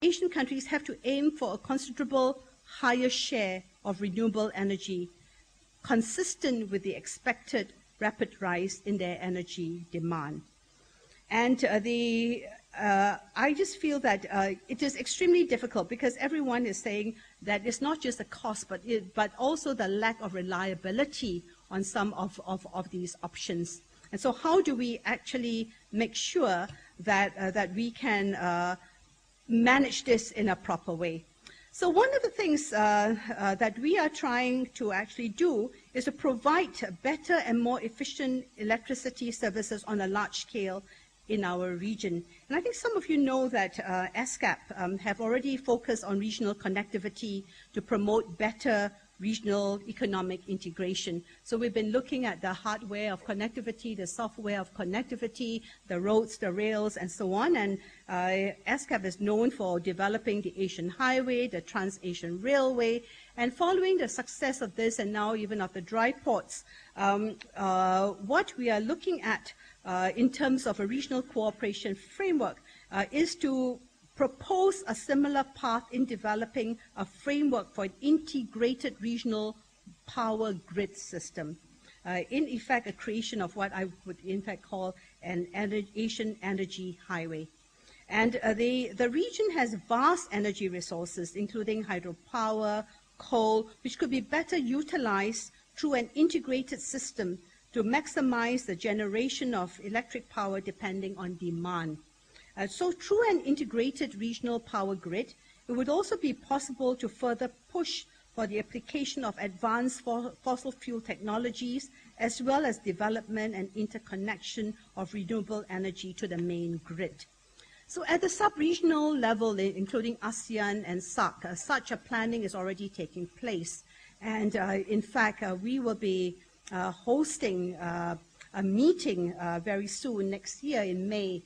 Asian countries have to aim for a considerable higher share of renewable energy, consistent with the expected rapid rise in their energy demand. And I just feel that it is extremely difficult because everyone is saying that it's not just the cost, but also the lack of reliability on some of these options. And so how do we actually make sure that we can manage this in a proper way? So one of the things that we are trying to actually do is to provide better and more efficient electricity services on a large scale in our region. And I think some of you know that ESCAP have already focused on regional connectivity to promote better regional economic integration. So we've been looking at the hardware of connectivity, the software of connectivity, the roads, the rails, and so on. And ESCAP is known for developing the Asian Highway, the Trans-Asian Railway, and following the success of this and now even of the dry ports, what we are looking at in terms of a regional cooperation framework is to propose a similar path in developing a framework for an integrated regional power grid system. In effect, a creation of what I would in fact call an Asian energy highway. And the region has vast energy resources, including hydropower, coal, which could be better utilized through an integrated system to maximize the generation of electric power depending on demand. So through an integrated regional power grid, it would also be possible to further push for the application of advanced fossil fuel technologies, as well as development and interconnection of renewable energy to the main grid. So at the sub-regional level, including ASEAN and SAARC, such a planning is already taking place. And in fact, we will be hosting a meeting very soon, next year in May,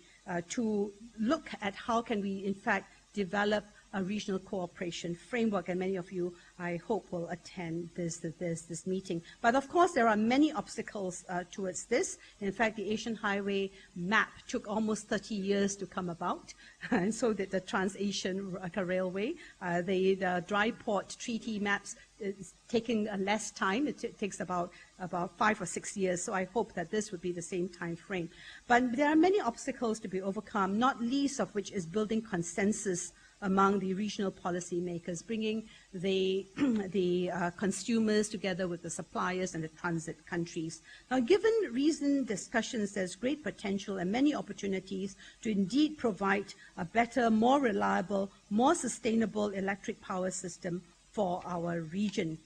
to look at how can we, in fact, develop a regional cooperation framework. And many of you, I hope, will attend this meeting. But of course, there are many obstacles towards this. In fact, the Asian Highway map took almost 30 years to come about, and so did the Trans-Asian Railway. The dry port treaty maps is taking less time. It takes about 5 or 6 years, so I hope that this would be the same time frame. But there are many obstacles to be overcome, not least of which is building consensus among the regional policymakers, bringing the consumers together with the suppliers and the transit countries. Now, given recent discussions, there's great potential and many opportunities to indeed provide a better, more reliable, more sustainable electric power system for our region.